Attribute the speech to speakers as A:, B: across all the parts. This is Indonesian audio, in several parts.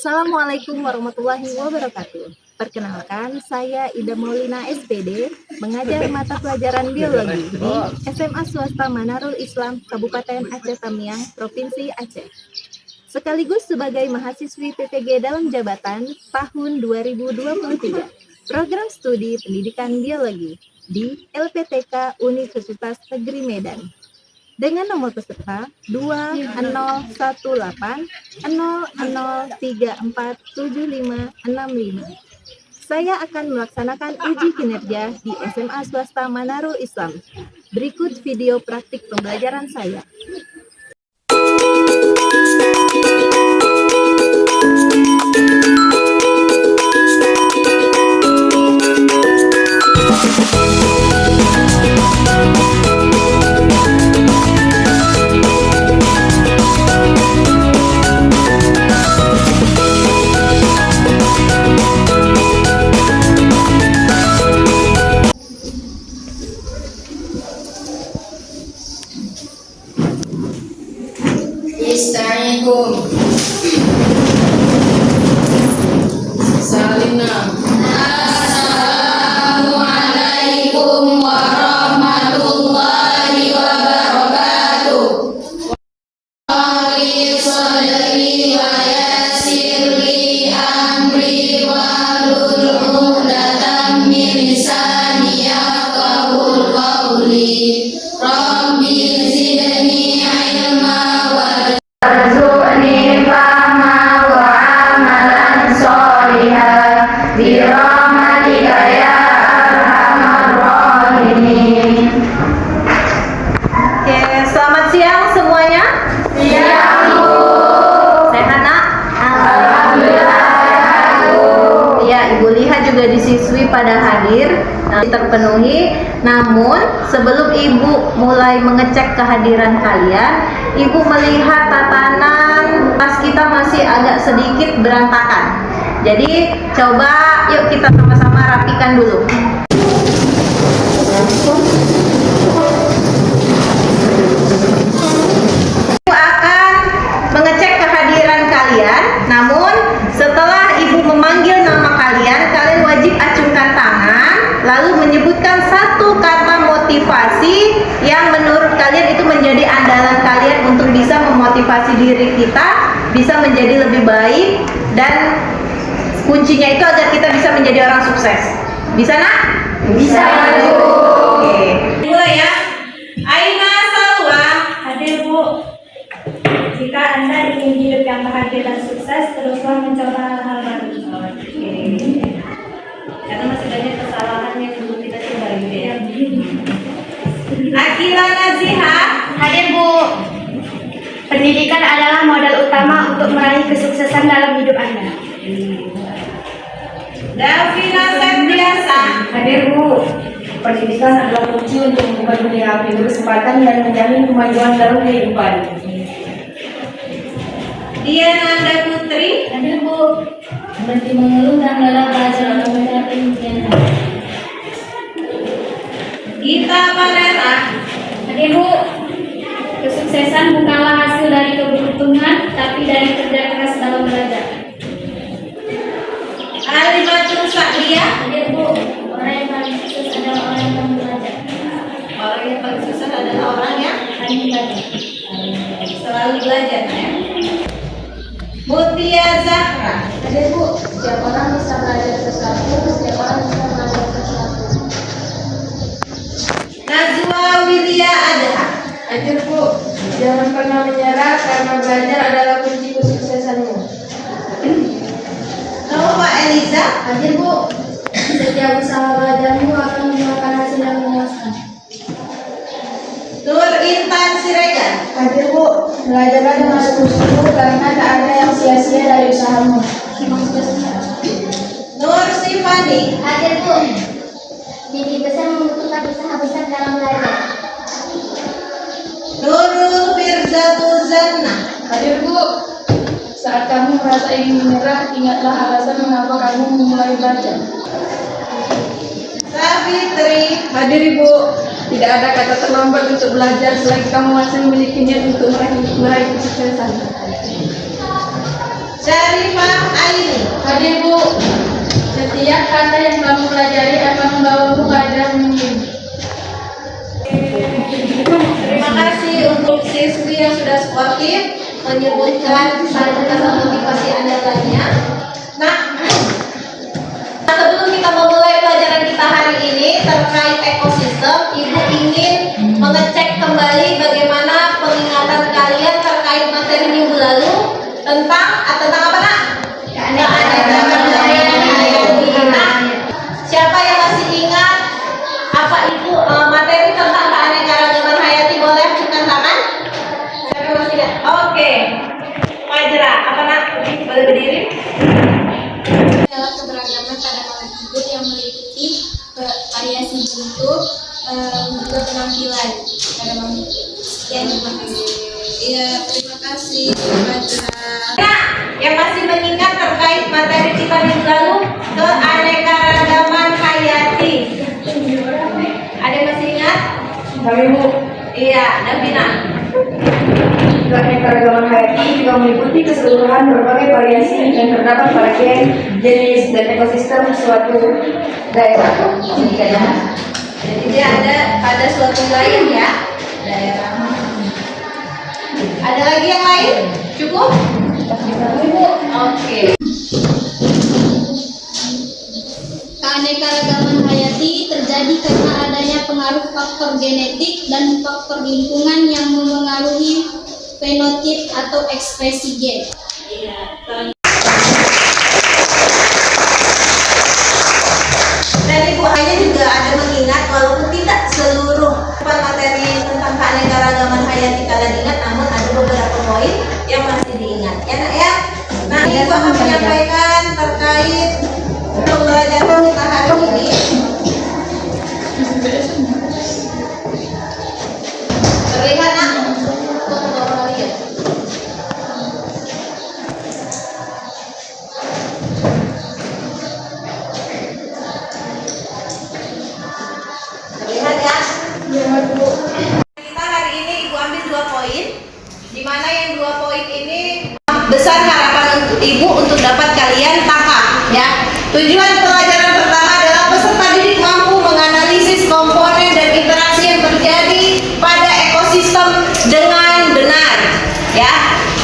A: Assalamualaikum warahmatullahi wabarakatuh. Perkenalkan, saya Ida Maulina SPD, mengajar mata pelajaran biologi di SMA Swasta Manarul Islam, Kabupaten Aceh Tamiang, Provinsi Aceh. Sekaligus sebagai mahasiswi PPG dalam jabatan tahun 2023, program studi pendidikan biologi di LPTK Universitas Negeri Medan. Dengan nomor peserta 201800347565. Saya akan melaksanakan uji kinerja di SMA Swasta Manarul Islam. Berikut video praktik pembelajaran saya.
B: Assalamualaikum. Salimna. Assalamualaikum warahmatullahi wabarakatuh. Wali sholli wa yassirli amri wahlul 'uqdatam min lisani yafqahul qawli. Rabbi zidni ilma warzuqni fahma wa amalan sholihan birahmatika ya arhamar rahimin.
A: Oke, selamat siang semuanya.
B: Siang, Bu.
A: Sehat, Nak?
B: Alhamdulillah sehat, Bu.
A: Ya, Ibu lihat juga di siswi pada hadir, terpenuhi. Namun, sebelum Ibu mulai mengecek kehadiran kalian, Ibu melihat tatanan tas kita masih agak sedikit berantakan. Jadi, coba yuk kita sama-sama rapikan dulu. Ibu akan mengecek kehadiran kalian, namun setelah Ibu memanggil nama kalian, kalian wajib acungkan tangan, lalu menyebutkan satu kata motivasi yang menurut kalian itu menjadi andalan kalian untuk bisa memotivasi diri kita, bisa menjadi lebih baik, dan kuncinya itu agar kita bisa menjadi orang sukses. Bisa, Nak?
B: Bisa, Bu.
A: Oke. Mulai ya. Aina Salwa.
C: Hadir, Bu. Jika Anda ingin hidup yang bahagia dan sukses, teruslah mencoba hal-hal baru.
A: Karena masih banyak kesalahan yang belum kita coba ya.
C: Akila Naziha. Hadir, Bu. Pendidikan adalah modal utama untuk meraih kesuksesan dalam hidup Anda.
A: Davina Septiasa.
C: Hadir, Bu. Pendidikan adalah kunci untuk membuka dunia penuh kesempatan dan menjamin kemajuan dalam kehidupan.
A: Diananda Putri.
C: Hadir, Bu. Berhenti mengeluh dan dalam belajar untuk mencapai impian.
A: Gita Panera.
C: Hadir, Bu. Kesuksesan bukanlah hasil dari keberuntungan, tapi dari kerja keras dalam belajar.
A: Alimatul Sakria.
C: Hadir, Bu. Orang yang paling sukses adalah orang yang paling belajar.
A: Orang yang paling sukses adalah orang yang
C: Paling belajar.
A: selalu belajar ya. Mutia Zahra.
C: Hadir, Bu. Setiap orang bisa belajar sesuatu, setiap orang bisa belajar sesuatu.
A: Najwa Widya Adha.
B: Hadir, Bu. Jangan pernah menyerah karena belajar adalah kunci kesuksesanmu.
A: Nova Eliza.
C: Hadir, Bu. Setiap usaha belajarmu akan membuahkan hasil yang memuaskan.
A: Nur Intan Siregar.
C: Hadir, Bu. Belajarlah dengan sungguh-sungguh karena tak ada yang sia-sia dari usahamu.
A: Nur Sifani.
C: Hadir, Bu. Mimpi besar membutuhkan usaha besar dalam belajar.
A: Nurul Firzatul Zanna.
B: Hadir, Bu. Saat kamu merasa ingin menyerah, ingatlah alasan mengapa kamu memulai belajar.
A: Savitri.
B: Hadir, Ibu. Tidak ada kata terlambat untuk belajar selagi kamu masih memiliki niat untuk meraih kesuksesan.
A: Syarifah
B: Hadir Bu, setiap kata yang kamu pelajari akan membawamu ke ajaran mungkin.
A: Terima kasih untuk siswi yang sudah sportif menyebutkan kata motivasi andalanya. Nah, sebelum kita memulai pelajaran kita hari ini terkait ekosistem, Ibu ingin mengecek kembali bagaimana peningatan kalian terkait materi minggu lalu tentang apa nak? Keanekaragaman hayati. Nah, siapa yang masih ingat apa itu materi tentang keanekaragaman hayati? Boleh angkat tangan? Siapa yang masih ingat? Oke. Majra, apa nak? Boleh berdiri?
D: Adalah keberagaman pada alat hidup yang meliputi variasi bentuk juga penampilan pada makhluk. Ya, terima kasih. Iya, terima kasih, Majra.
A: Nah, yang masih mengingat terkait materi kita minggu lalu keanekaragaman hayati. Ada yang masih ingat?
E: Kami Bu,
A: Iya, Davina.
E: keanekaragaman hayati juga meliputi keseluruhan berbagai variasi yang terdapat pada gen, jenis, dan ekosistem suatu daerah.
A: Jadi ada pada suatu wilayah ya, daerah. Ada lagi yang lain? Cukup? Oke.
D: Keanekaragaman hayati terjadi karena adanya pengaruh faktor genetik dan faktor lingkungan yang memengaruhi fenotip atau ekspresi gen.
A: Dan Ibu hanya juga ada mengingat walaupun tidak seluruh materi tentang keanekaragaman hayati kalian ingat, namun ada beberapa poin yang masih diingat. Ya nak ya. Nah, Ibu akan menyampaikan terkait pembelajaran kita hari ini. Terlihat nak? Terlihat ya? Kita hari ini Ibu ambil 2 poin, di mana yang 2 poin ini besar harapan untuk Ibu untuk dapat kalian tangkap ya. Tujuan pelajaran pertama adalah peserta didik mampu menganalisis komponen dan interaksi yang terjadi pada ekosistem dengan benar ya.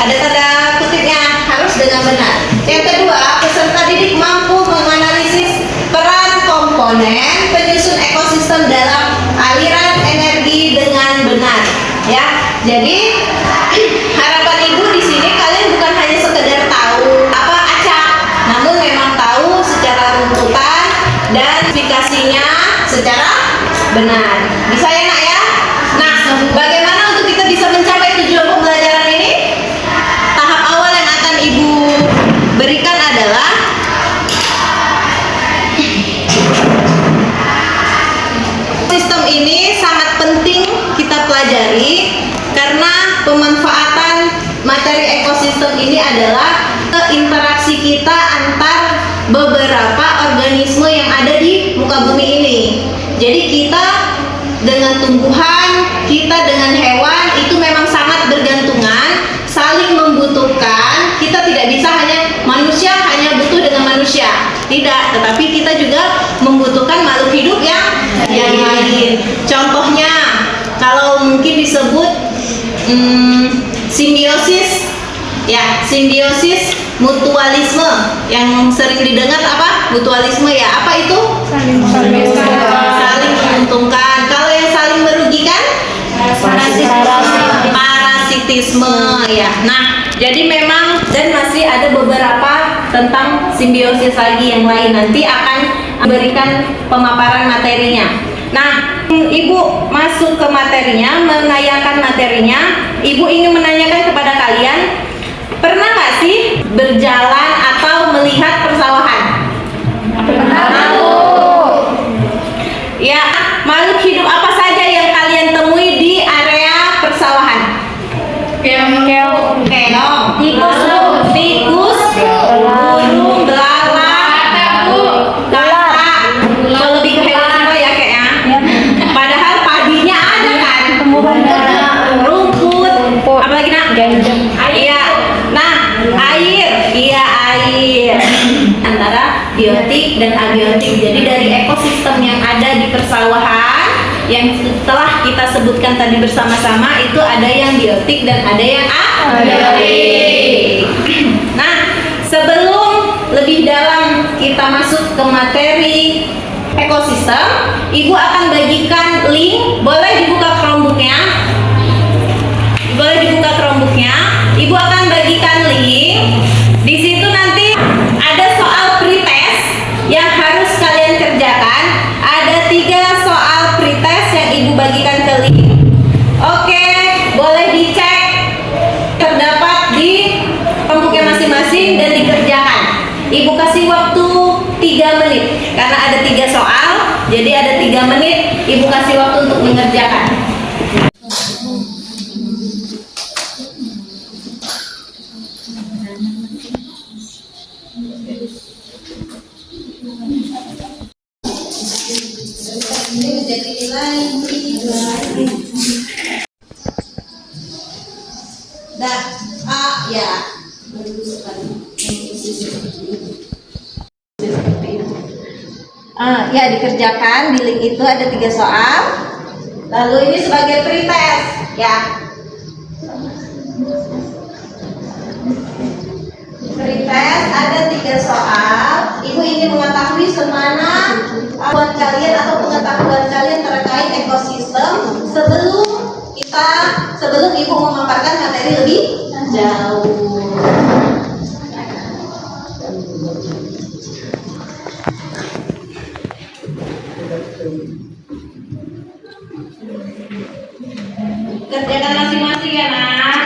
A: Ada tanda kutipnya, harus dengan benar. Yang kedua, peserta didik mampu menganalisis peran komponen penyusun ekosistem dalam aliran energi dengan benar ya. Jadi harapan Ibu di sini kalian bukan hanya sekedar tahu apa acak, namun memang tahu secara runtutan dan aplikasinya secara benar. Bisa ya nak ya? Nah, bagaimana untuk kita bisa mencapai tujuan pembelajaran ini? Tahap awal yang akan Ibu berikan adalah sistem ini sangat penting kita pelajari karena pemanfaatan materi ekosistem ini adalah interaksi kita antar beberapa organisme yang ada di muka bumi ini. Jadi kita dengan tumbuhan, kita dengan hewan itu memang sangat bergantungan, saling membutuhkan. Kita tidak bisa hanya manusia hanya butuh dengan manusia, tidak. Tetapi kita juga membutuhkan makhluk hidup yang lain. Contohnya, kalau mungkin disebut simbiosis, ya simbiosis, mutualisme yang sering didengar apa? Mutualisme ya. Apa itu? Saling menguntungkan. Kalau yang saling merugikan? Parasitisme ya. Nah, jadi memang dan masih ada beberapa tentang simbiosis lagi yang lain, nanti akan memberikan pemaparan materinya. Nah, Ibu masuk ke materinya, mengayakan materinya. Ibu ingin menanyakan kepada kalian, pernah nggak sih berjalan atau melihat persawahan? Pernah. Ya, makhluk hidup apa saja yang kalian temui di area persawahan? Keong, tikus, burung, belalang, katak. Kalau lebih ke hewan semua ya kayaknya. Padahal padinya ada kan? Rumput. Apalagi nak? Iya. Nah, air. Iya, air. biotik dan abiotik. Jadi dari ekosistem yang ada di persawahan yang telah kita sebutkan tadi bersama-sama, itu ada yang biotik dan ada yang abiotik. Nah, sebelum lebih dalam kita masuk ke materi ekosistem, Ibu akan bagikan link. Boleh dibuka Chromebooknya? Boleh dibuka Chromebooknya. Ibu akan bagikan link. Di situ nanti ada soal pretest yang harus kalian kerjakan. Ada 3 soal pretest yang Ibu bagikan ke link. Oke, boleh dicek, terdapat di Chromebooknya masing-masing dan dikerjakan. Ibu kasih waktu 3 menit karena ada 3 soal, jadi ada 3 menit. Ibu kasih waktu untuk mengerjakan. Ini menjadi nilai 3. Dah, ya. Ya, dikerjakan. Di link itu ada 3 soal. Lalu ini sebagai pretest, ya. Pretest ada 3 soal. Ibu ingin mengetahui semana pengetahuan kalian atau pengetahuan kalian terkait ekosistem sebelum Ibu memaparkan materi lebih jauh. Kerjakan masing-masing ya, Nak.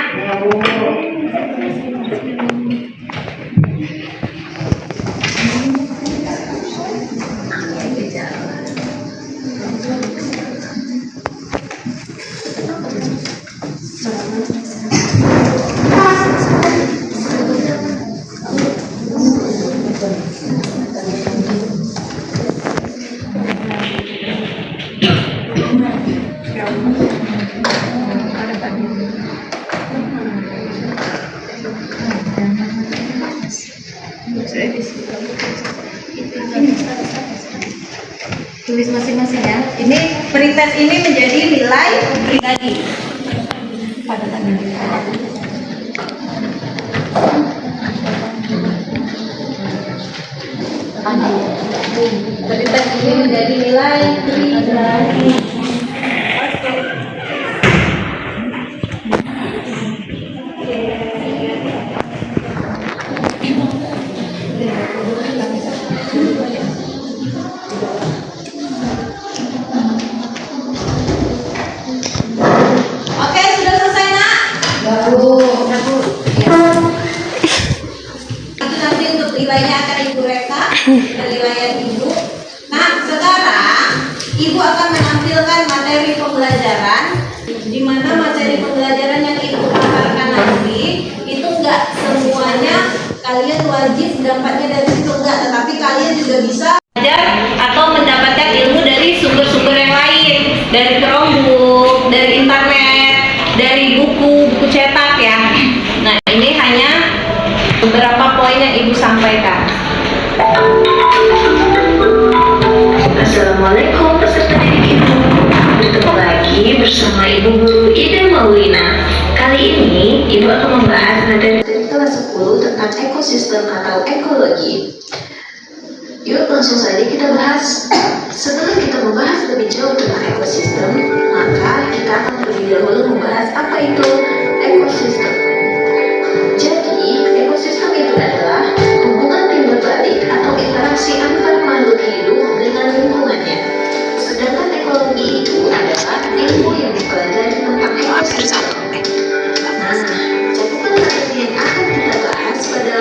A: Tulis masing-masing ya. Ini pretest ini menjadi nilai pribadi. Pretest ini menjadi nilai pribadi. Oke, sudah selesai, Nak? Itu nanti untuk nilainya akan Ibu reka, penilaian Ibu. Nah, sekarang Ibu akan menampilkan materi pembelajaran, di mana materi pembelajaran yang Ibu paparkan nanti itu enggak semuanya kalian wajib dapatnya dari situ, enggak, tetapi kalian juga bisa belajar atau mendapatkan ilmu dari sumber-sumber yang lain, dari Chromebook, dari internet, dari buku cetak ya. Nah, ini hanya beberapa poin yang Ibu sampaikan.
F: Assalamualaikum peserta didik Ibu. Bertemu lagi bersama Ibu Guru Ida Maulina. Kali ini Ibu akan membahas materi kelas 10 tentang ekosistem atau ekologi. Yuk langsung saja kita bahas. Sebelum kita membahas lebih jauh tentang ekosistem, maka kita akan terlebih dahulu membahas apa itu ekosistem. Jadi, ekosistem itu adalah hubungan timbal balik atau interaksi antar makhluk hidup dengan lingkungannya. Sedangkan ekologi itu adalah ilmu yang dipelajari tentang ekosistem. Nah, cakupan materi yang akan kita bahas pada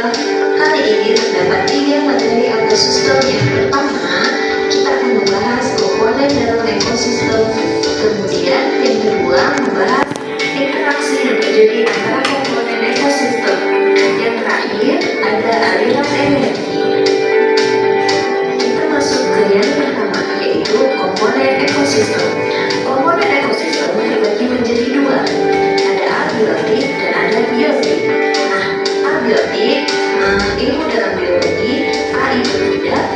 F: kali ini terdapat 3 materi ekosistem. Yang pertama, kita akan membahas komponen dalam ekosistem. Kemudian yang kedua, membahas interaksi yang terjadi antara komponen ekosistem. Yang terakhir, ada aliran energi. Kita masuk ke yang pertama, yaitu komponen ekosistem. Komponen ekosistem terbagi menjadi 2. Ada abiotik dan ada biotik. Nah, abiotik, ilmu dalam biologi, A itu tidak,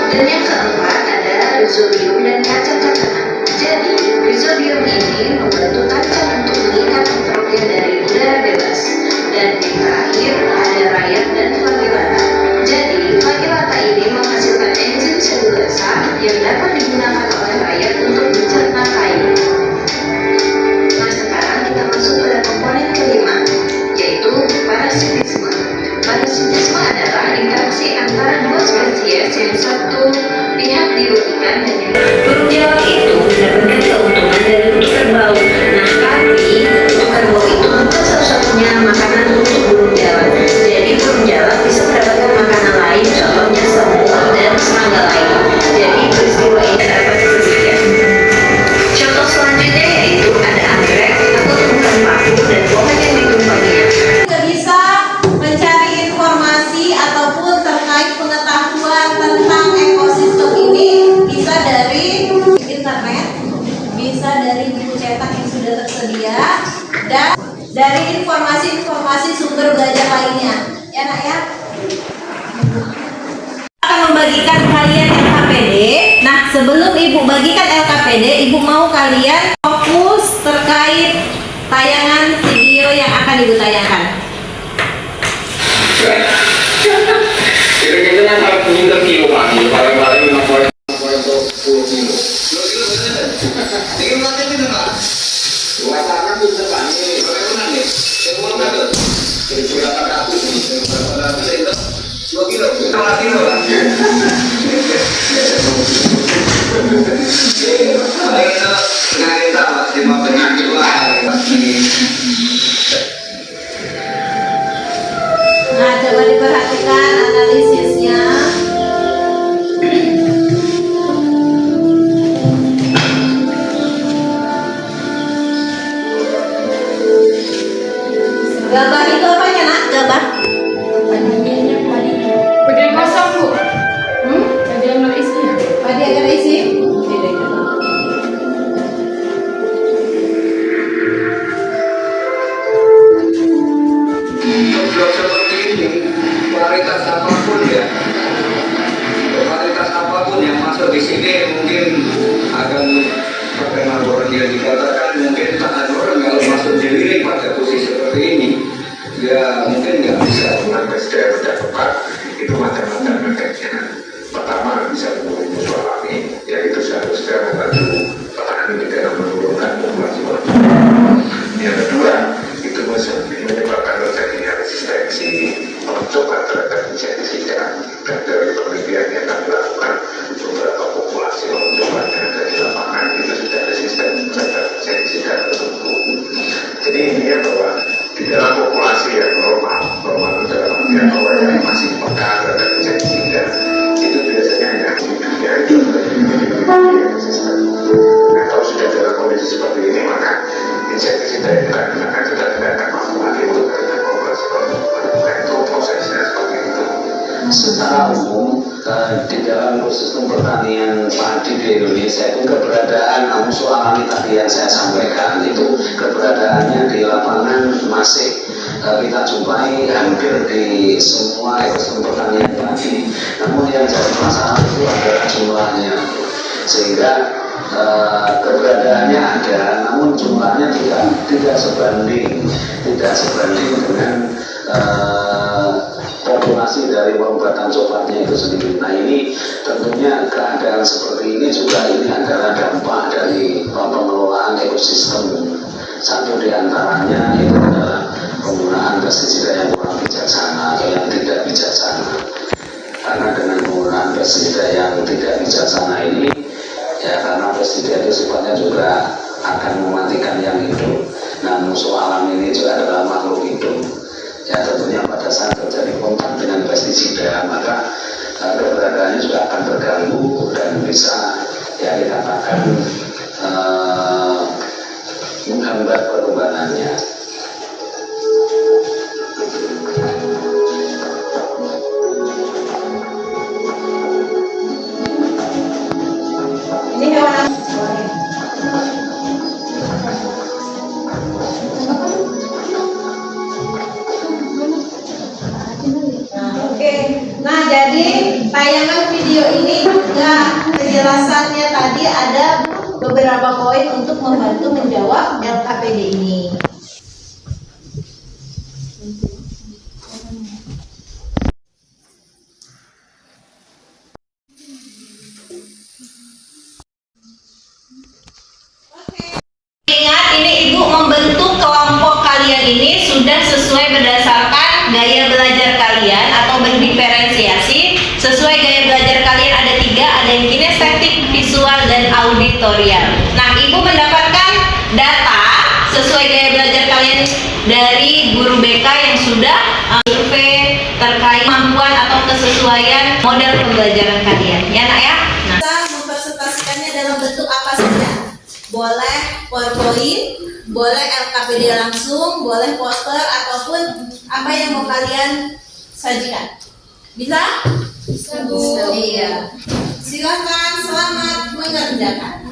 F: Dan yang keempat ada rizodium dan kacang-kacangan. Jadi, rizodium ini membantu kacang untuk mengikat nitrogen dari udara bebas. Dan yang terakhir ada rayap dan flagellata. Jadi, flagellata ini menghasilkan enzim selulasa yang dapat digunakan oleh rayap untuk mencerna kayu. Nah, sekarang kita masuk pada komponen kelima, yaitu parasitisme. Parasitisme adalah interaksi antara dua spesies yang satu pihak dirugikan dan yang burung jalak itu mendapatkan keuntungan dari untuk kerbau. Nah, tapi untuk kerbau itu bukan satu-satunya makanan untuk burung jalak. Jadi burung jalak bisa mendapatkan makanan lain, contohnya semut dan serangga lain. Jadi peristiwa ini dapat demikian. Contoh selanjutnya yaitu ada anggrek atau tumbuhan paku dan pohon yang ditumpanginya.
G: Tidak bisa mencari informasi ataupun terkait pengetahuan tentang ekosistem ini bisa dari internet, bisa dari buku cetak yang sudah tersedia, dan dari informasi-informasi sumber belajar lainnya. Ya nak ya? Akan membagikan kalian LKPD. Nah, sebelum ibu bagikan LKPD, ibu mau kalian fokus terkait tayangan video yang akan ibu tayangkan.
H: Kira-kira kan harus minta kilo Pak, paling-paling 6,10 kilo. Ini nanti itu Pak. Luasannya bisa Pak, ini bagaimana nih? Semua berapa? Berapa ratus nih? Berapa ratus itu? 2 kilo, 2 kilo Pak. Paling itu nggak kita Pak, 5 kilo lah.
G: Nah, coba diperhatikan analisisnya. Gabah itu apanya nak? Gabah?
B: Bagian kosong Bu. Bagian mana isinya?
G: Padi agar isi?
H: Blok seperti ini, varietas apapun ya, varietas apapun yang masuk di sini mungkin akan terkena orang yang dikatakan mungkin tak ada orang kalau masuk diri pada posisi seperti ini, ya mungkin nggak bisa.
I: SDM sudah tepat, itu macam-macam efeknya. Pertama bisa mengurangi musuh alami, yaitu seharusnya membantu petani di dalam menurunkan populasi manusia. Yang kedua, itu menyebabkan terjadinya resistensi pencoba terhadap insektisida. Dan dari penelitian yang kami lakukan, beberapa populasi pencoba yang ada di lapangan itu sudah resisten terhadap insektisida tersebut. Jadi intinya bahwa di dalam populasi yang normal itu dalam artian bahwa yang masih peka terhadap insektisida itu biasanya yang hidupnya itu menjadi resisten. Nah, kalau sudah dalam kondisi seperti ini, maka insektisida itu akan sudah tidak akan mampu lagi untuk terhadap populasi pencoba. Nah, itu prosesnya seperti itu.
J: Secara umum di dalam ekosistem pertanian padi di Indonesia itu keberadaan musuh alami tadi yang saya sampaikan itu keberadaannya di lapangan masih kita jumpai hampir di semua ekosistem pertanian padi. Namun yang jadi masalah itu adalah jumlahnya, sehingga keberadaannya ada, namun jumlahnya tidak sebanding dengan populasi dari pengobatan coklatnya itu sendiri. Nah, ini tentunya keadaan seperti ini juga ini adalah dampak dari pengelolaan ekosistem. Satu di antaranya itu adalah penggunaan pestisida yang kurang bijaksana atau yang tidak bijaksana. Karena dengan penggunaan pestisida yang tidak bijaksana ini, ya karena pestisida itu sifatnya juga akan mematikan yang hidup. Nah, musuh alam ini juga adalah makhluk hidup. Ya tentunya pada saat terjadi kontak dengan pestisida, maka keberadaannya juga akan terganggu dan bisa ya dikatakan menghambat perkembangannya.
G: Ini hewan Oke, nah jadi tayangan video ini ada beberapa poin untuk membantu menjawab LKPD ini. Ingat, ini Ibu membentuk kelompok kalian ini sudah sesuai berdasarkan gaya belajar kalian atau berdiferensiasi. Sesuai gaya belajar kalian ada 3, ada yang kinestetik, visual, dan auditorial. Nah, Ibu mendapatkan data sesuai gaya belajar kalian dari guru BK yang sudah survei terkait kemampuan atau kesesuaian model pembelajaran kalian. Ya, Nak ya? Nah, kita mempresentasikannya dalam bentuk apa saja? Boleh PowerPoint, boleh LKPD langsung, boleh poster, ataupun apa yang mau kalian sajikan. Bisa? Bisa, Bu. Iya. Silakan, selamat mengerjakan.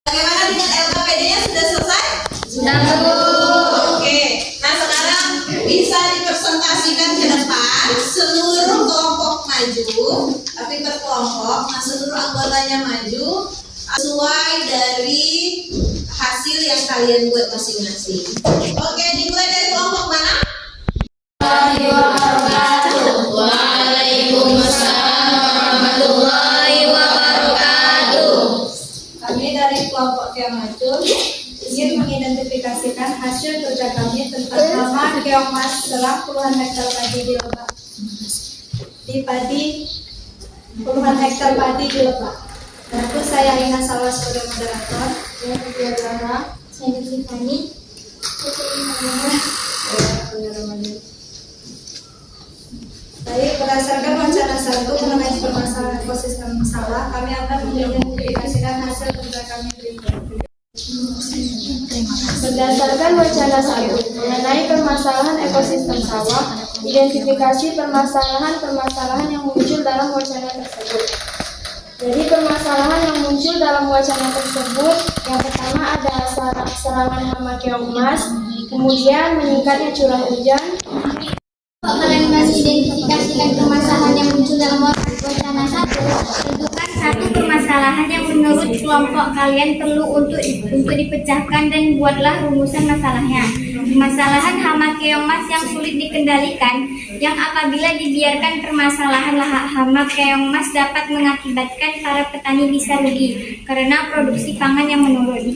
G: Bagaimana dengan LKPD-nya, sudah selesai? Sudah, Bu. Oke, nah sekarang bisa dipresentasikan ke depan seluruh kelompok maju, tapi per kelompok, nah seluruh anggotanya maju sesuai dari hasil yang kalian buat masing-masing. Oke, dimulai dari kelompok mana? Kelompok yang maju ingin mengidentifikasikan hasil kerja kami tentang hama keongmas selang puluhan hektar padi di Lebak. Puluhan hektar padi di Lebak. Tentu saya Ina Salwa sebagai moderator. Yang kedua adalah saya Tiffany. Baik, berdasarkan wacana 1 mengenai permasalahan ekosistem sawah, kami akan mengidentifikasikan hasil kerja kami berikut. Berdasarkan wacana 1 mengenai permasalahan ekosistem sawah, identifikasi permasalahan-permasalahan yang muncul dalam wacana tersebut. Jadi permasalahan yang muncul dalam wacana tersebut, yang pertama ada serangan hama keongmas, kemudian meningkatnya curah hujan.
D: Kalian mengidentifikasikan permasalahan yang muncul dalam wacana 1. Tentukan satu permasalahan yang menurut kelompok kalian perlu untuk dipecahkan dan buatlah rumusan masalahnya. Permasalahan hama keongmas yang sulit dikendalikan, yang apabila dibiarkan permasalahan hama keongmas dapat mengakibatkan para petani bisa rugi karena produksi pangan yang menurun.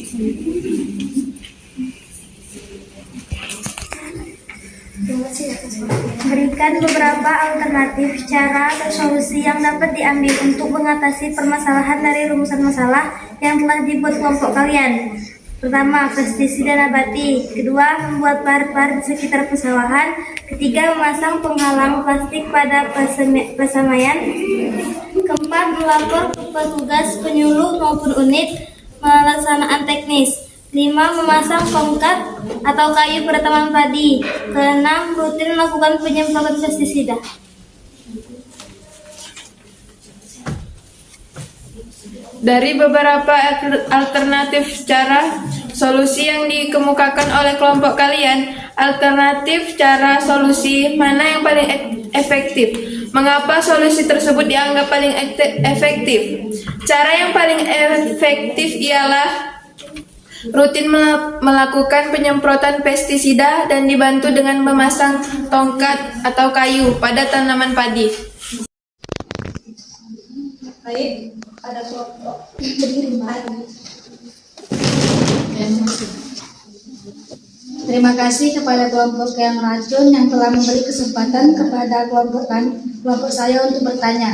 C: Berikan beberapa alternatif cara atau solusi yang dapat diambil untuk mengatasi permasalahan dari rumusan masalah yang telah dibuat kelompok kalian. Pertama, pestisida nabati. Kedua, membuat par-par di sekitar pesawahan. Ketiga, memasang penghalang plastik pada pesamaian. Keempat, melapor ke petugas penyuluh maupun unit pelaksanaan teknis. 5. Memasang tongkat atau kayu pada taman padi. Keenam, rutin melakukan penyemprotan pestisida.
K: Dari beberapa alternatif cara solusi yang dikemukakan oleh kelompok kalian, alternatif cara solusi mana yang paling efektif? Mengapa solusi tersebut dianggap paling efektif? Cara yang paling efektif ialah rutin melakukan penyemprotan pestisida dan dibantu dengan memasang tongkat atau kayu pada tanaman padi.
B: Baik, pada kelompok
L: Terima kasih kepada kelompok yang racun yang telah memberi kesempatan kepada kelompok saya untuk bertanya.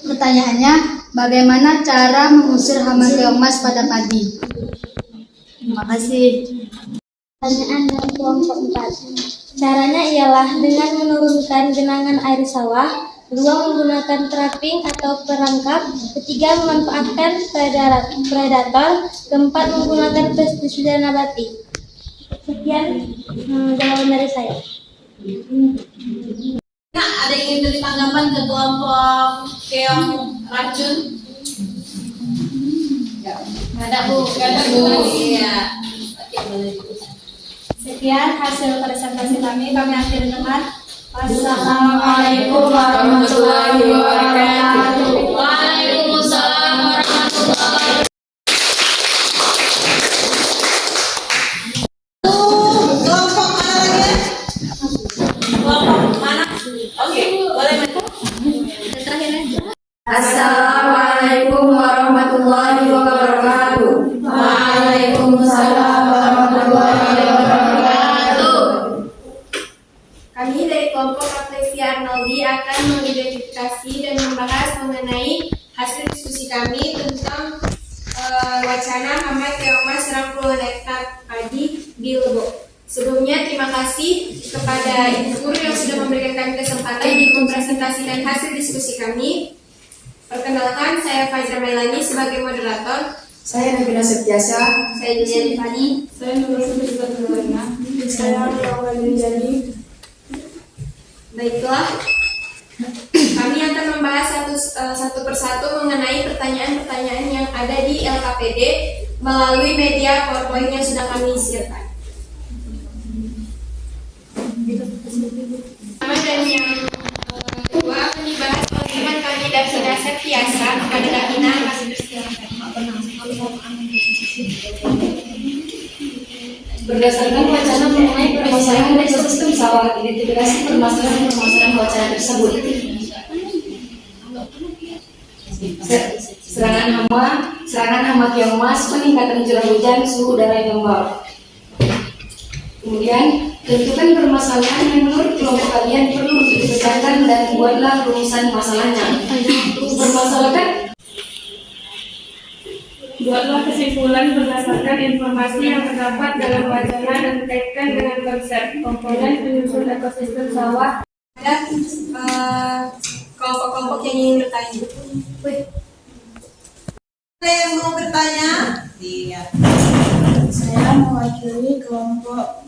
L: Pertanyaannya, bagaimana cara mengusir hama keong emas pada padi? Terima kasih.
C: Pertanyaan dari kelompok 4. Caranya ialah dengan menurunkan genangan air sawah, 2 menggunakan trapping atau perangkap, 3 memanfaatkan predator, 4 menggunakan pestisida nabati. Sekian jawaban dari saya.
G: Nah, ada yang ingin beri tanggapan ke kelompok keong racun? Ada Bu, Iya.
B: Sekian hasil presentasi kami akhiri dengan Wassalamualaikum warahmatullahi wabarakatuh.
G: Waalaikumsalam warahmatullahi wabarakatuh. Kelompok mana lagi? Kelompok mana? Oke, boleh.
E: Assalamualaikum warahmatullahi wabarakatuh.
B: Waalaikumsalam warahmatullahi wabarakatuh.
D: Kami dari kelompok Refleksi Arnoldi akan mengidentifikasi dan membahas mengenai hasil diskusi kami tentang wacana hama keong emas serang puluhan hektar padi di Lebok. Sebelumnya terima kasih kepada Ibu Guru yang sudah memberikan kami kesempatan untuk mempresentasikan hasil diskusi kami. Perkenalkan, saya Fajra Melani sebagai moderator.
E: Saya Nabila Septiasa.
D: Saya Julia Rifani.
B: Saya Nurul Subhanallah. Saya Rawali Jani.
D: Baiklah, kami akan membahas satu persatu mengenai pertanyaan-pertanyaan yang ada di LKPD melalui media PowerPoint yang sudah kami siapkan. Pertama dan yang kedua akan dibahas oleh teman kami Davina Septiasa kepada Davina.
E: Berdasarkan wacana mengenai permasalahan ekosistem sawah, identifikasi permasalahan wacana tersebut. Serangan hama keong emas, peningkatan curah hujan, suhu udara yang lembab. Kemudian, tentukan permasalahan yang menurut kelompok kalian perlu untuk dipecahkan dan buatlah rumusan masalahnya.
K: Buatlah kesimpulan berdasarkan informasi yang terdapat dalam wacana dan kaitkan dengan konsep komponen penyusun ekosistem sawah.
D: Ada kelompok-kelompok yang ingin bertanya.
G: Ada yang mau bertanya? Iya.
B: Saya mewakili kelompok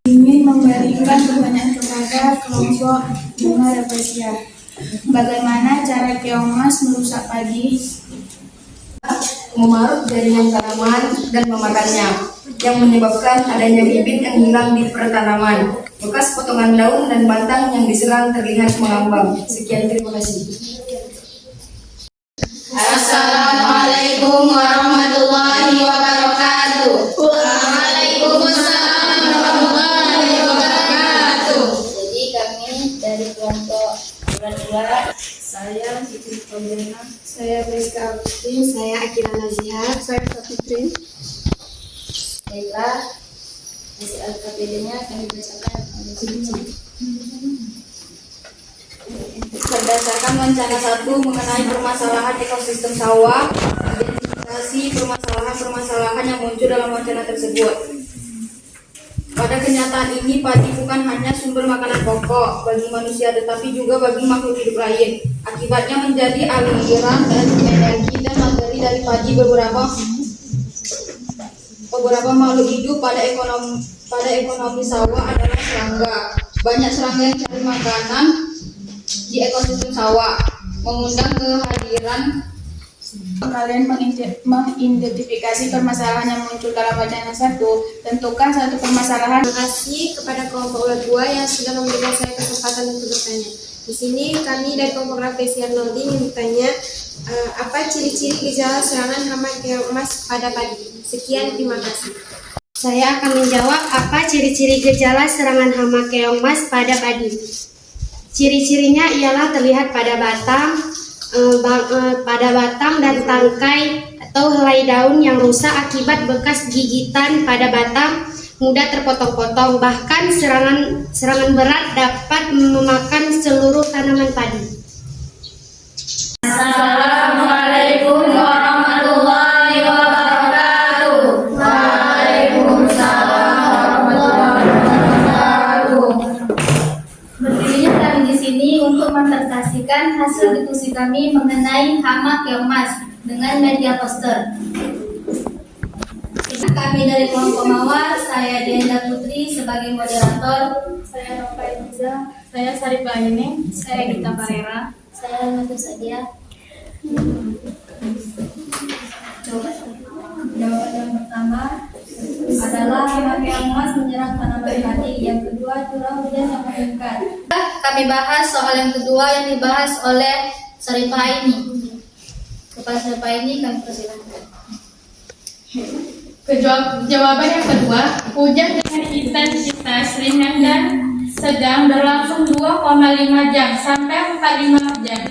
B: ingin memberikan pertanyaan kepada kelompok bunga Reflesia. Bagaimana cara keong emas merusak padi?
E: Memarut jaringan tanaman dan memakannya, yang menyebabkan adanya bibit yang hilang di pertanaman. Bekas potongan daun dan batang yang diserang terlihat mengambang. Sekian, terima kasih.
G: Assalamualaikum warahmatullahi wabarakatuh. Waalaikumsalam warahmatullahi wabarakatuh.
C: Jadi kami dari kelompok 2,
B: Saya Siti Pembina. Saya Rizka Agustin. Saya Akila Nazihar. Saya Fitri.
C: baiklah hasil LKPD-nya akan dibacakan oleh Cici.
E: Berdasarkan rencana 1 mengenai permasalahan ekosistem sawah, identifikasi permasalahan-permasalahan yang muncul dalam wacana tersebut. Pada kenyataan ini, padi bukan hanya sumber makanan pokok bagi manusia, tetapi juga bagi makhluk hidup lain. Akibatnya menjadi aliran dan energi dan materi dari padi beberapa makhluk hidup pada ekonomi sawah adalah serangga. Banyak serangga yang cari makanan di ekosistem sawah. mengundang kehadiran
B: Kalian mengidentifikasi permasalahan yang muncul dalam wacana 1. Tentukan satu permasalahan.
D: Terima kasih kepada kelompok U2 yang sudah memberikan saya kesempatan untuk bertanya. Di sini kami dari kelompok Rafflesia Noldi ingin bertanya apa ciri-ciri gejala serangan hama keong emas pada padi. Sekian, terima kasih.
C: Saya akan menjawab apa ciri-ciri gejala serangan hama keong emas pada padi. Ciri-cirinya ialah terlihat pada batang dan tangkai atau helai daun yang rusak akibat bekas gigitan pada batang, mudah terpotong-potong, bahkan serangan berat dapat memakan seluruh tanaman padi.
E: Assalamualaikum warahmatullahi wabarakatuh. Waalaikumsalam warahmatullahi wabarakatuh.
L: Berdirinya kami di sini untuk menpresentasikan hasil diskusi kami mengenai hama keong emas dengan media poster. Kami dari kelompok Mawar, saya Diana Putri sebagai moderator.
B: Saya Nova Eliza, saya Sarifah Aini, saya Gita Parera,
L: Saya Matu Sadia. Jawaban yang pertama adalah hama keong emas menyerang tanaman padi. Yang kedua, curah hujan yang meningkat. Kami bahas soal yang kedua yang dibahas oleh Sarifah ini. Kepada Sarifah ini kami persilakan.
B: Jawaban yang kedua, hujan dengan intensitas ringan dan sedang berlangsung 2,5 jam sampai 45 jam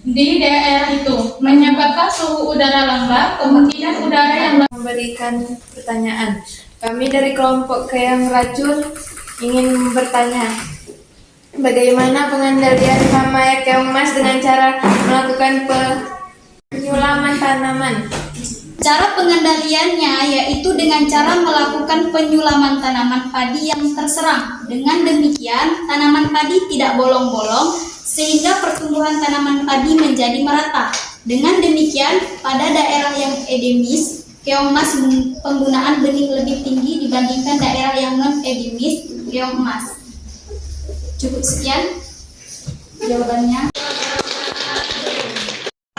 B: di daerah itu, menyebabkan suhu udara lembab, kemungkinan udara yang
K: Memberikan pertanyaan. Kami dari kelompok Keong Racun ingin bertanya, bagaimana pengendalian hama keong emas dengan cara melakukan penyulaman tanaman?
C: Cara pengendaliannya yaitu dengan cara melakukan penyulaman tanaman padi yang terserang. Dengan demikian, tanaman padi tidak bolong-bolong sehingga pertumbuhan tanaman padi menjadi merata. Dengan demikian, pada daerah yang endemis, keong emas penggunaan benih lebih tinggi dibandingkan daerah yang non-endemis keong emas. Cukup sekian jawabannya.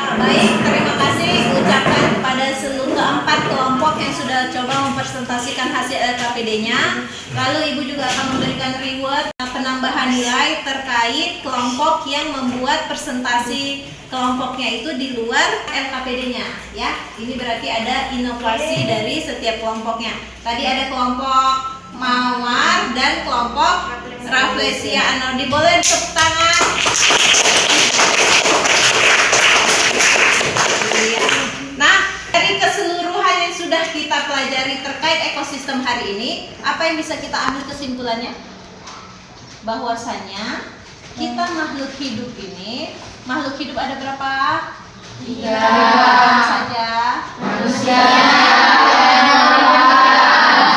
G: Baik, terima kasih ucapkan kepada seluruh keempat kelompok yang sudah coba mempresentasikan hasil LKPD-nya. Lalu Ibu juga akan memberikan reward penambahan nilai terkait kelompok yang membuat presentasi kelompoknya itu di luar LKPD-nya, ya. Ini berarti ada inovasi dari setiap kelompoknya. Tadi ada kelompok Mawar dan kelompok Rafflesia Anodi. Boleh tepuk tangan. Nah, dari keseluruhan yang sudah kita pelajari terkait ekosistem hari ini, apa yang bisa kita ambil kesimpulannya? Bahwasanya kita makhluk hidup ini, makhluk hidup ada berapa? 3 saja. Manusia,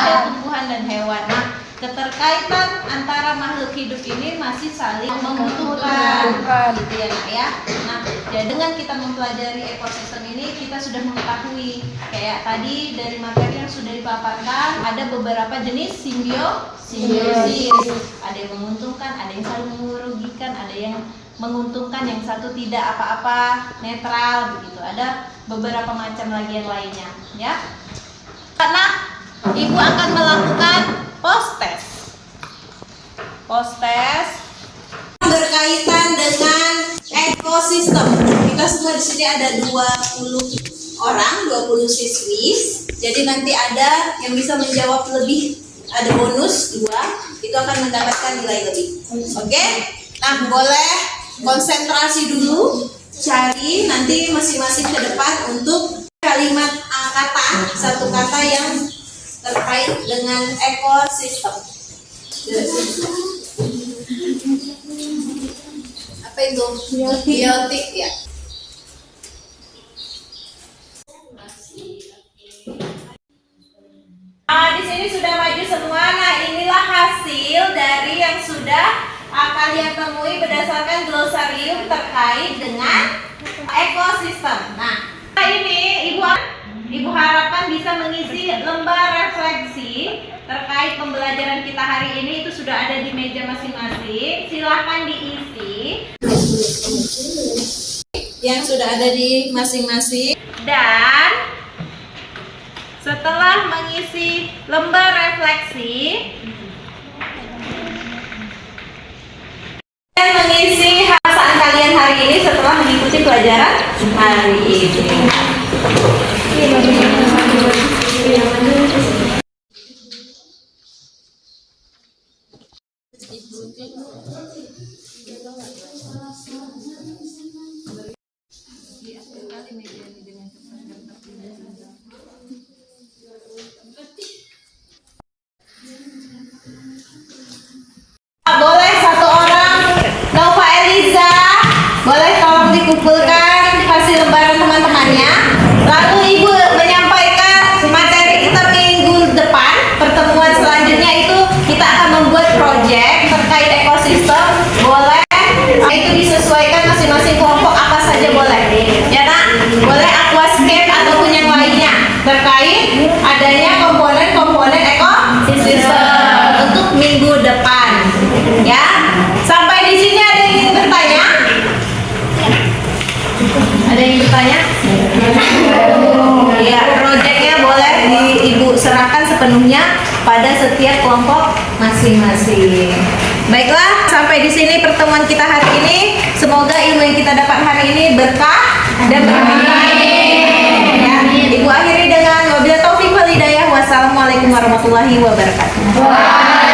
G: tumbuhan dan hewan. Nah, keterkaitan antara makhluk hidup ini masih saling membutuhkan, gitu ya, Nak, ya. Nah, ya, dengan kita mempelajari ekosistem ini, kita sudah mengetahui kayak tadi dari materi yang sudah dipaparkan, ada beberapa jenis simbiosis. Ada yang menguntungkan, ada yang saling merugikan, ada yang menguntungkan, yang satu tidak apa-apa, netral begitu. Ada beberapa macam lagi yang lainnya, ya. Nah, Ibu akan melakukan post test berkaitan dengan ekosistem. Kita semua di sini ada 20 orang, 20 siswi. Jadi nanti ada yang bisa menjawab lebih, ada bonus 2, itu akan mendapatkan nilai lebih. Oke? Nah, boleh konsentrasi dulu, cari nanti masing-masing ke depan untuk kalimat kata, satu kata yang terkait dengan ekosistem. Apa itu? Biotik, ya. Di sini sudah maju semua. Nah, inilah hasil dari yang sudah kalian temui berdasarkan glosarium terkait dengan ekosistem. Nah, ini Ibu harapkan bisa mengisi lembar refleksi terkait pembelajaran kita hari ini. Itu sudah ada di meja masing-masing. Silahkan diisi. yang sudah ada di masing-masing. Dan setelah mengisi lembar refleksi dan mengisi perasaan kalian hari ini setelah mengikuti pelajaran hari ini. Boleh satu orang, Nova Eliza, boleh tolong dikumpulkan hasil lembaran teman-temannya. Lalu Ibu menyampaikan materi kita minggu depan. Pertemuan selanjutnya itu kita akan membuat proyek terkait ekosistem. Boleh, itu disesuaikan masing-masing kelompok apa saja boleh. Ya nak, boleh aquascape ataupun yang lainnya terkait adanya komponen-komponen ekosistem untuk minggu depan. Ya, sampai di sini ada yang ingin bertanya? Ada yang bertanya? Ya, proyeknya boleh Ibu serahkan sepenuhnya pada setiap kelompok masing-masing. Baiklah, sampai di sini pertemuan kita hari ini. Semoga ilmu yang kita dapat hari ini berkah dan bermanfaat. Ya, Ibu akhiri dengan wabillahi taufiq wal hidayah. Wassalamualaikum warahmatullahi wabarakatuh.